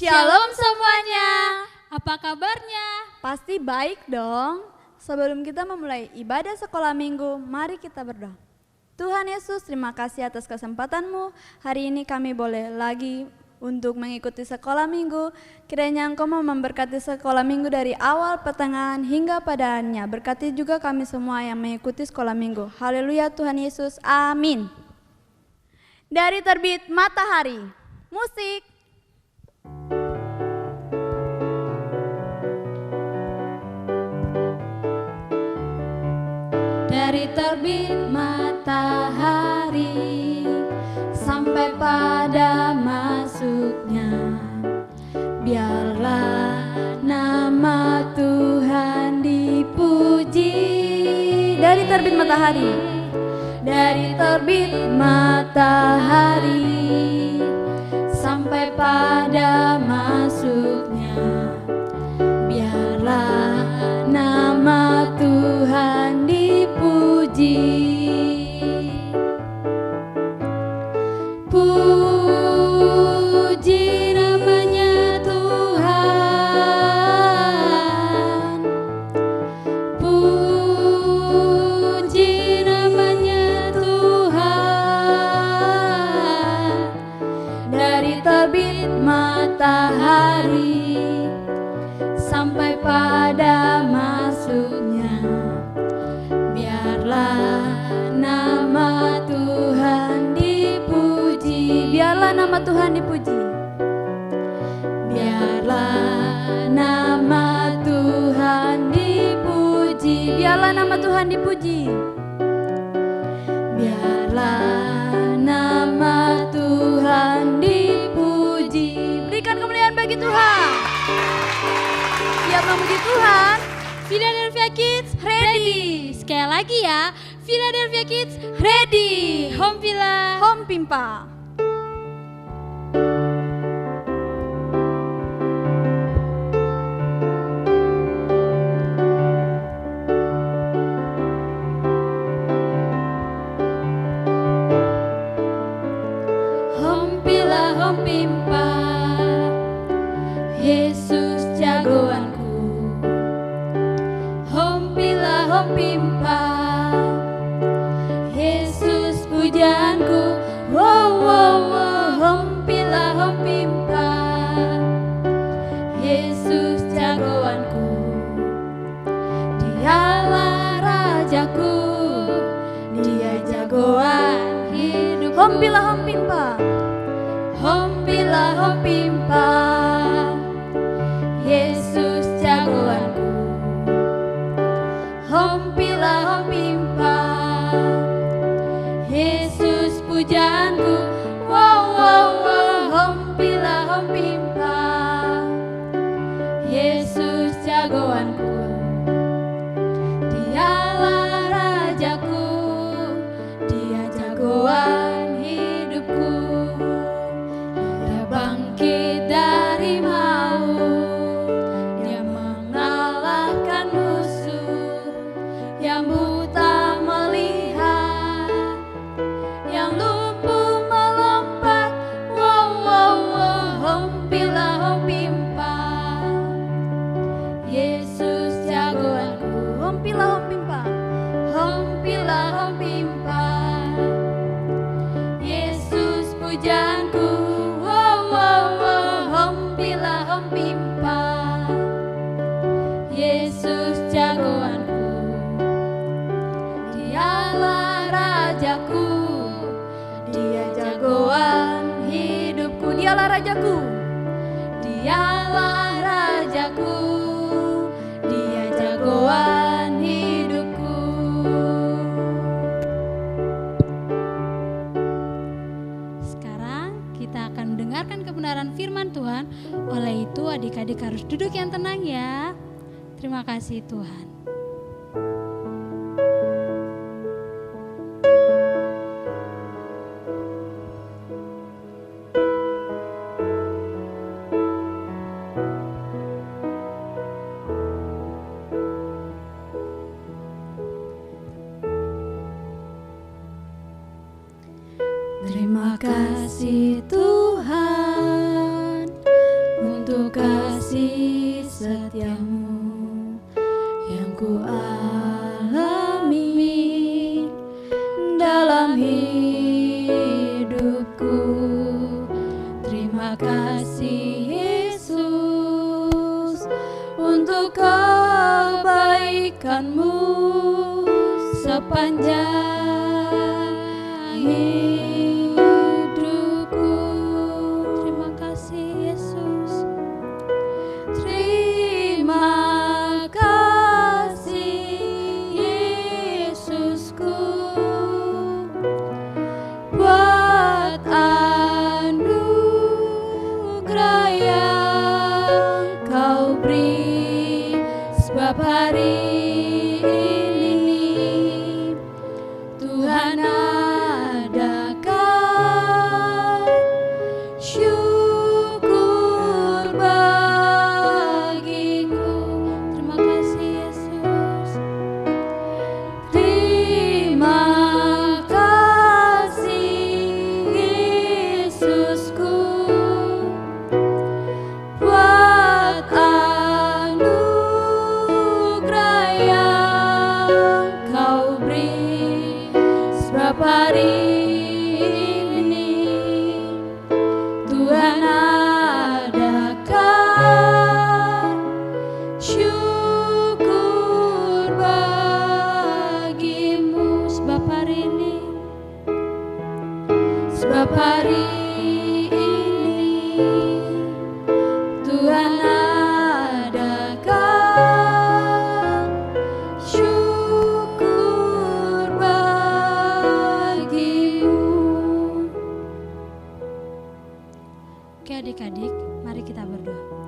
Shalom semuanya. Apa kabarnya? Pasti baik dong. Sebelum kita memulai ibadah sekolah minggu, mari kita berdoa. Tuhan Yesus, terima kasih atas kesempatan-Mu. Hari ini kami boleh lagi untuk mengikuti sekolah minggu. Kiranya Engkau mau memberkati sekolah minggu dari awal, pertengahan, hingga pada akhirnya. Berkati juga kami semua yang mengikuti sekolah minggu. Haleluya Tuhan Yesus, amin. Dari terbit matahari, musik. Dari terbit matahari sampai pada masuknya, biarlah nama Tuhan dipuji. Dari terbit matahari, dari terbit matahari sampai pada masuknya, biarlah nama Tuhan dipuji. Puji namanya Tuhan, puji namanya Tuhan. Dari terbit matahari sampai pada masuknya, biarlah nama Tuhan dipuji. biarlah nama Tuhan dipuji. Biarlah nama Tuhan dipuji. Biarlah nama Tuhan dipuji. Biarlah nama Tuhan dipuji. Berikan kemuliaan bagi Tuhan. Siap memuji Tuhan. Philadelphia Kids ready. Sekali lagi ya, Philadelphia Kids ready. Home Villa, Home Pimpa. Home Villa, Home Pimpa. Yesus jagoanku. Home Villa, Home Pimpa. Yesus pujaanku. Wow, wow, wow. Home Villa, Home Pimpa. Yesus jagoanku. Dialah rajaku. Dia jagoan hidupku. Home Pila, Home Pimpa. Home Villa, Home Pimpa. Yesus jagoanku. Home Villa, Home Pimpa. Yesus pujaanku. Wow, wow, wow. Home Villa, Home Pimpa. Yesus jagoanku. Dialah rajaku. Dia jagoan hidupku. Dia bangkit dari maut. Dia mengalahkan musuh. Yang buta melihat, yang lumpuh melompat. Wow, wow, wow. Home Villa, Home Pimpa. Yesus jagoanku. Home Pila, Home Pimpa. Home Villa, Home Pimpa. Yesus pujaanku. Wow, wow, wow. Home Villa, Home Pimpa. Yesus jagoanku. Dialah rajaku. Dia jagoan hidupku. Dialah rajaku. Dialah rajaku. Dia jagoan hidupku. Sekarang kita akan mendengarkan kebenaran firman Tuhan. Oleh itu adik-adik harus duduk yang tenang ya. Terima kasih Tuhan. Terima kasih Tuhan kasih setiamu yang ku alami dalam hidupku. Terima kasih Yesus untuk kebaikanmu sepanjang hidupku. Terima kasih Yesus. Terima kasih Yesusku buat anugerah yang kau beri, sebab hari ini Tuhan adakan syukur bagiku. Terima kasih Yesus. Terima kasih Yesusku buat anugerah yang kau beri, sebab hari ini Tuhan adakan syukur bagimu. Sebab hari ini Tuhan adakan syukur bagimu. Oke adik-adik, mari kita berdoa.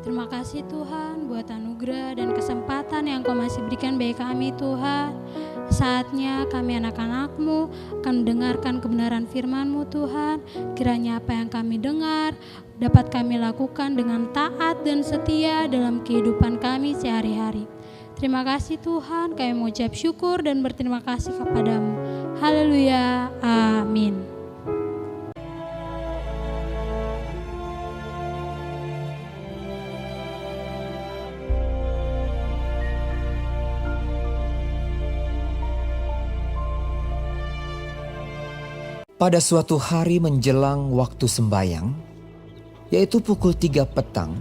Terima kasih Tuhan buat anugerah dan kesempatan yang Kau masih berikan bagi kami Tuhan. Saatnya kami anak-anak-Mu akan mendengarkan kebenaran firman-Mu Tuhan. Kiranya apa yang kami dengar dapat kami lakukan dengan taat dan setia dalam kehidupan kami sehari-hari. Terima kasih Tuhan, kami mengucap syukur dan berterima kasih kepadamu. Haleluya, amin. Pada suatu hari menjelang waktu sembayang, yaitu pukul 3 petang,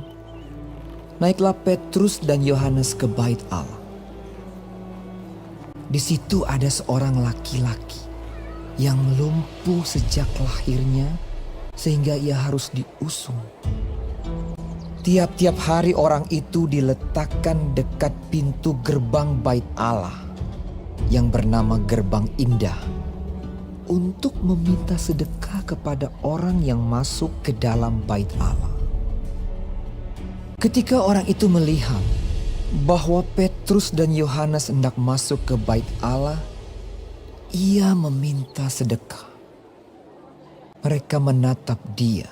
naiklah Petrus dan Yohanes ke bait Allah. Di situ ada seorang laki-laki yang lumpuh sejak lahirnya sehingga ia harus diusung. Tiap-tiap hari orang itu diletakkan dekat pintu gerbang bait Allah yang bernama Gerbang Indah untuk meminta sedekah kepada orang yang masuk ke dalam bait Allah. Ketika orang itu melihat bahwa Petrus dan Yohanes hendak masuk ke bait Allah, ia meminta sedekah. Mereka menatap dia.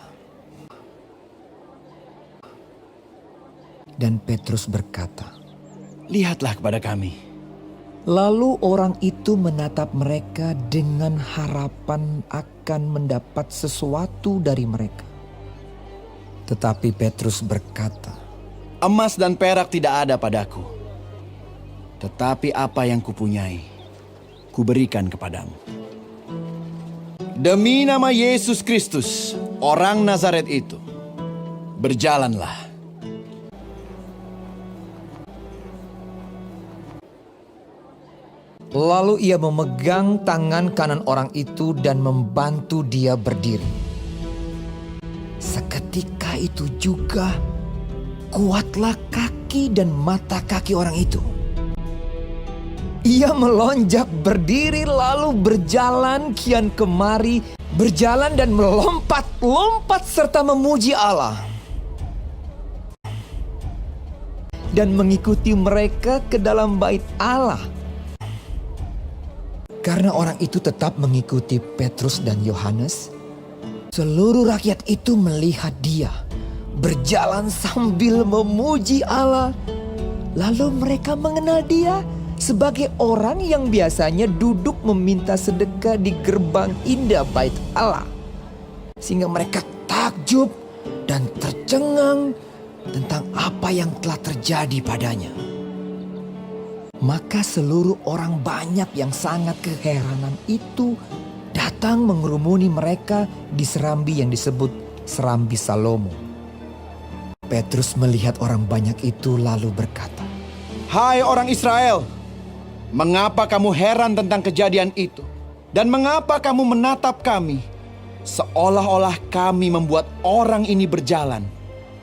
Dan Petrus berkata, "Lihatlah kepada kami." lalu orang itu menatap mereka dengan harapan akan mendapat sesuatu dari mereka. Tetapi Petrus berkata, "Emas dan perak tidak ada padaku, tetapi apa yang kupunyai, kuberikan kepadamu. Demi nama Yesus Kristus, orang Nazaret itu, berjalanlah." Lalu ia memegang tangan kanan orang itu dan membantu dia berdiri. Seketika itu juga kuatlah kaki dan mata kaki orang itu. Ia melonjak berdiri lalu berjalan kian kemari, berjalan dan melompat-lompat serta memuji Allah. Dan mengikuti mereka ke dalam bait Allah. Karena orang itu tetap mengikuti Petrus dan Yohanes, seluruh rakyat itu melihat dia berjalan sambil memuji Allah. Lalu mereka mengenal dia sebagai orang yang biasanya duduk meminta sedekah di gerbang indah bait Allah. Sehingga mereka takjub dan tercengang tentang apa yang telah terjadi padanya. Maka seluruh orang banyak yang sangat keheranan itu datang mengerumuni mereka di serambi yang disebut Serambi Salomo. Petrus melihat orang banyak itu lalu berkata, Hai orang Israel, mengapa kamu heran tentang kejadian itu? Dan mengapa kamu menatap kami seolah-olah kami membuat orang ini berjalan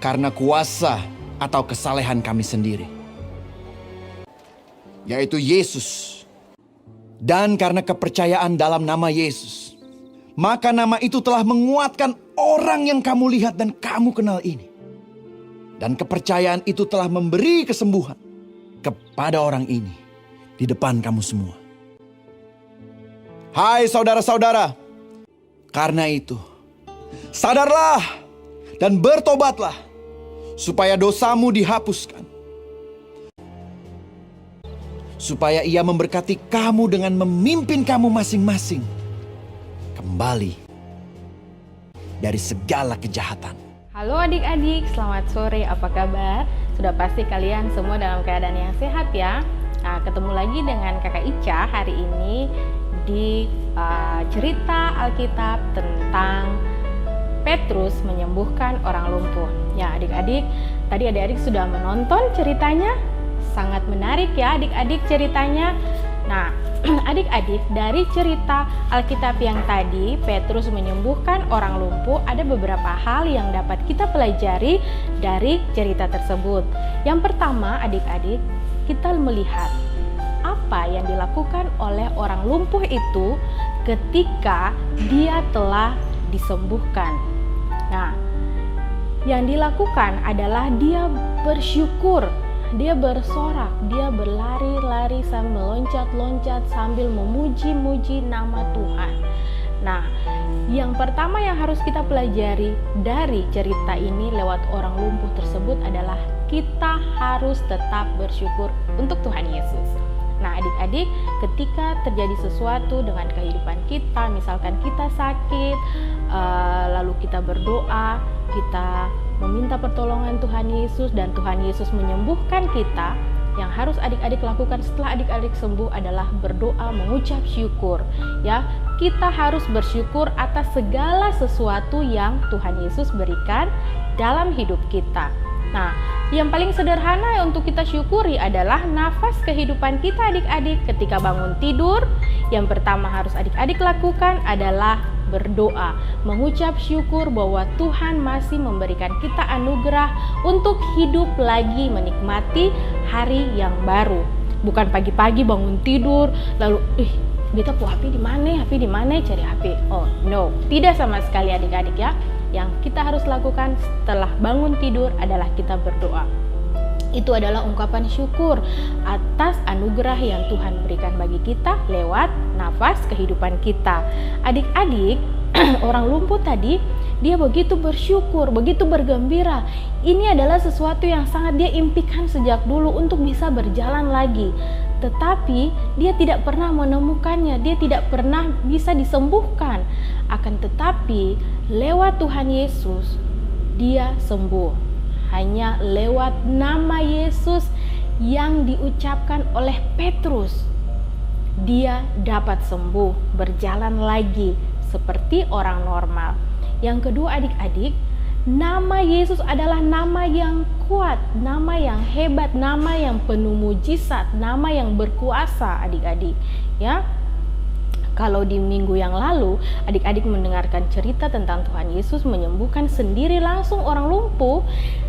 karena kuasa atau kesalehan kami sendiri, yaitu Yesus. Dan karena kepercayaan dalam nama Yesus, maka nama itu telah menguatkan orang yang kamu lihat dan kamu kenal ini. Dan kepercayaan itu telah memberi kesembuhan kepada orang ini di depan kamu semua. Hai saudara-saudara, karena itu sadarlah dan bertobatlah supaya dosamu dihapuskan, supaya Ia memberkati kamu dengan memimpin kamu masing-masing kembali dari segala kejahatan. Halo adik-adik, selamat sore, apa kabar? Sudah pasti kalian semua dalam keadaan yang sehat ya. Nah, ketemu lagi dengan Kakak Ica hari ini di cerita Alkitab tentang Petrus menyembuhkan orang lumpuh. Ya adik-adik, tadi adik-adik sudah menonton ceritanya. Sangat menarik ya adik-adik ceritanya. Nah, adik-adik, dari cerita Alkitab yang tadi Petrus menyembuhkan orang lumpuh, ada beberapa hal yang dapat kita pelajari dari cerita tersebut. Yang pertama adik-adik, kita melihat apa yang dilakukan oleh orang lumpuh itu ketika dia telah disembuhkan. Nah, yang dilakukan adalah dia bersyukur. Dia bersorak, dia berlari-lari sambil meloncat-loncat sambil memuji-muji nama Tuhan. Nah, yang pertama yang harus kita pelajari dari cerita ini lewat orang lumpuh tersebut adalah kita harus tetap bersyukur untuk Tuhan Yesus. Nah adik-adik, ketika terjadi sesuatu dengan kehidupan kita, misalkan kita sakit, lalu kita berdoa, kita meminta pertolongan Tuhan Yesus dan Tuhan Yesus menyembuhkan kita, yang harus adik-adik lakukan setelah adik-adik sembuh adalah berdoa, mengucap syukur. Ya, kita harus bersyukur atas segala sesuatu yang Tuhan Yesus berikan dalam hidup kita. Nah, yang paling sederhana untuk kita syukuri adalah nafas kehidupan kita adik-adik. Ketika bangun tidur, yang pertama harus adik-adik lakukan adalah berdoa, mengucap syukur bahwa Tuhan masih memberikan kita anugerah untuk hidup lagi menikmati hari yang baru. Bukan pagi-pagi bangun tidur lalu beta HP di mana cari HP. Oh no, tidak sama sekali adik-adik ya. Yang kita harus lakukan setelah bangun tidur adalah kita berdoa. Itu adalah ungkapan syukur atas anugerah yang Tuhan berikan bagi kita lewat nafas kehidupan kita. Adik-adik, orang lumpuh tadi, dia begitu bersyukur, begitu bergembira. Ini adalah sesuatu yang sangat dia impikan sejak dulu untuk bisa berjalan lagi. Tetapi dia tidak pernah menemukannya, dia tidak pernah bisa disembuhkan. Akan tetapi lewat Tuhan Yesus dia sembuh. Hanya lewat nama Yesus yang diucapkan oleh Petrus, dia dapat sembuh, berjalan lagi seperti orang normal. Yang kedua adik-adik, nama Yesus adalah nama yang kuat, nama yang hebat, nama yang penuh mujizat, nama yang berkuasa adik-adik. Ya, kalau di minggu yang lalu adik-adik mendengarkan cerita tentang Tuhan Yesus menyembuhkan sendiri langsung orang lumpuh,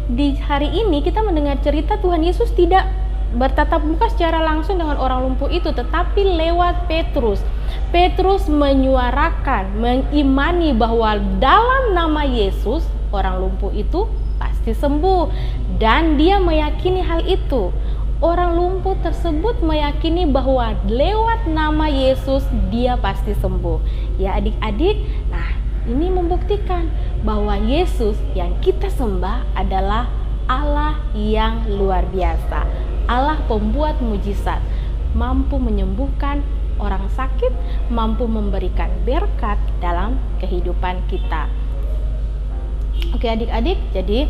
di hari ini kita mendengar cerita Tuhan Yesus tidak bertatap muka secara langsung dengan orang lumpuh itu, tetapi lewat Petrus. Petrus menyuarakan, mengimani bahwa dalam nama Yesus orang lumpuh itu pasti sembuh, dan dia meyakini hal itu. Orang lumpuh tersebut meyakini bahwa lewat nama Yesus dia pasti sembuh. Ya adik-adik, nah ini membuktikan bahwa Yesus yang kita sembah adalah Allah yang luar biasa, Allah pembuat mujizat, mampu menyembuhkan orang sakit, mampu memberikan berkat dalam kehidupan kita. Oke adik-adik, jadi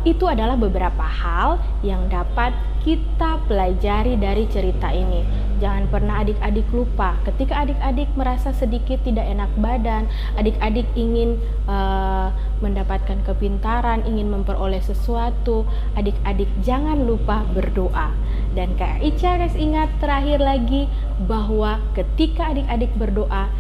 itu adalah beberapa hal yang dapat kita pelajari dari cerita ini. Jangan pernah adik-adik lupa, ketika adik-adik merasa sedikit tidak enak badan, adik-adik ingin mendapatkan kepintaran, ingin memperoleh sesuatu, adik-adik jangan lupa berdoa. Dan Kak Ica guys, ingat terakhir lagi bahwa ketika adik-adik berdoa,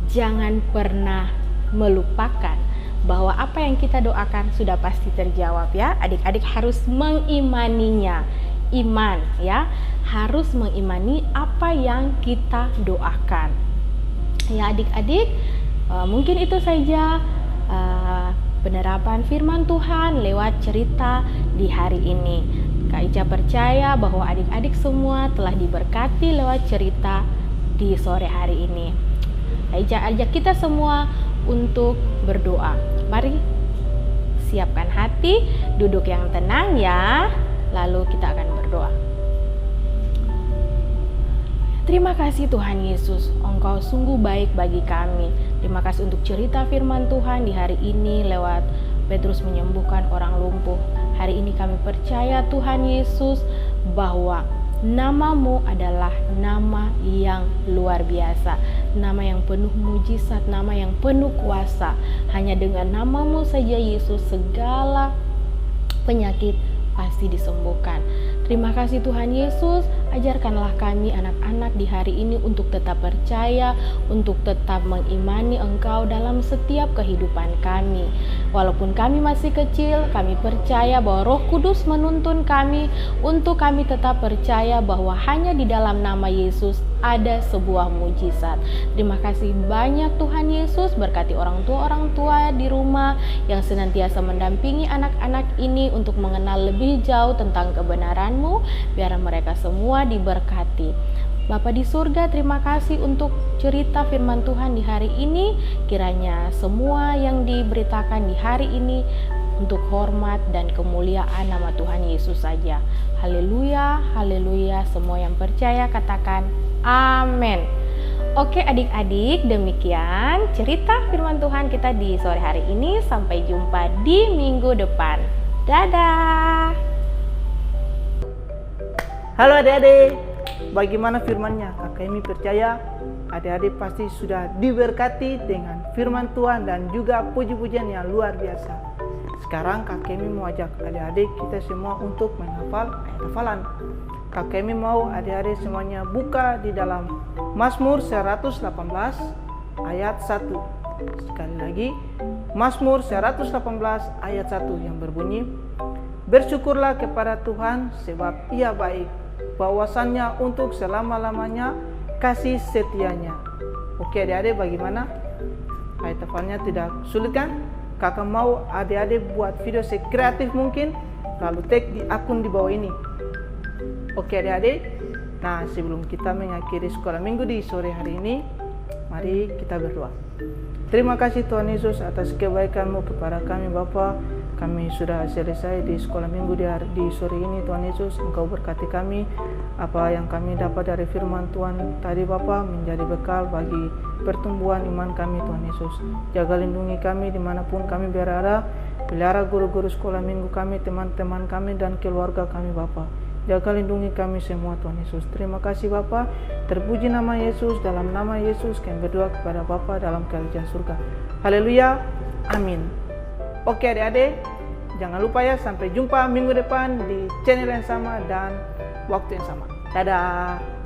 jangan pernah melupakan bahwa apa yang kita doakan sudah pasti terjawab ya. Adik-adik harus mengimaninya. Iman ya, harus mengimani apa yang kita doakan. Ya adik-adik, mungkin itu saja penerapan firman Tuhan lewat cerita di hari ini. Kak Ica percaya bahwa adik-adik semua telah diberkati lewat cerita di sore hari ini. Kak Ica ajak kita semua untuk berdoa. Mari siapkan hati, duduk yang tenang ya. Lalu kita akan berdoa. Terima kasih Tuhan Yesus, Engkau sungguh baik bagi kami. Terima kasih untuk cerita firman Tuhan di hari ini lewat Petrus menyembuhkan orang lumpuh. Hari ini kami percaya Tuhan Yesus bahwa Nama-Mu adalah nama yang luar biasa, nama yang penuh mujizat, nama yang penuh kuasa. Hanya dengan nama-Mu saja Yesus segala penyakit pasti disembuhkan. Terima kasih Tuhan Yesus, ajarkanlah kami anak-anak di hari ini untuk tetap percaya, untuk tetap mengimani Engkau dalam setiap kehidupan kami. Walaupun kami masih kecil, kami percaya bahwa Roh Kudus menuntun kami untuk kami tetap percaya bahwa hanya di dalam nama Yesus ada sebuah mujizat. Terima kasih banyak Tuhan Yesus, berkati orang tua di rumah yang senantiasa mendampingi anak-anak ini untuk mengenal lebih jauh tentang kebenaran-Mu, biar mereka semua diberkati. Bapa di surga, terima kasih untuk cerita firman Tuhan di hari ini. Kiranya semua yang diberitakan di hari ini untuk hormat dan kemuliaan nama Tuhan Yesus saja. Haleluya, haleluya. Semua yang percaya katakan amin. Oke adik-adik, demikian cerita firman Tuhan kita di sore hari ini. Sampai jumpa di minggu depan. Dadah. Halo adik-adik, bagaimana firman-Nya? Kakak Emi percaya adik-adik pasti sudah diberkati dengan firman Tuhan dan juga puji-pujian yang luar biasa. Sekarang Kakak Emi mau ajak adik-adik kita semua untuk menghafal ayat hafalan. Kakak Emi mau adik-adik semuanya buka di dalam Mazmur 118 ayat 1. Sekali lagi, Mazmur 118 ayat 1 yang berbunyi, bersyukurlah kepada Tuhan sebab Ia baik, bahwasannya untuk selama-lamanya kasih setianya. Oke adik-adik, bagaimana? Ayat hafalnya tidak sulit kan? Kakak mau adik-adik buat video sekreatif mungkin, lalu tag di akun di bawah ini. Oke adik-adik, nah sebelum kita mengakhiri sekolah minggu di sore hari ini, mari kita berdoa. Terima kasih Tuhan Yesus atas kebaikan-Mu kepada kami Bapa. Kami sudah selesai di sekolah minggu di sore ini Tuhan Yesus. Engkau berkati kami. Apa yang kami dapat dari firman Tuhan tadi Bapa menjadi bekal bagi pertumbuhan iman kami Tuhan Yesus. Jaga lindungi kami dimanapun kami berada. Pelihara guru-guru sekolah minggu kami, teman-teman kami dan keluarga kami Bapa. Jaga lindungi kami semua Tuhan Yesus. Terima kasih Bapa. Terpuji nama Yesus. Dalam nama Yesus kami berdoa kepada Bapa dalam kerajaan surga. Haleluya. Amin. Oke adik-adik, jangan lupa ya, sampai jumpa minggu depan di channel yang sama dan waktu yang sama. Dadah.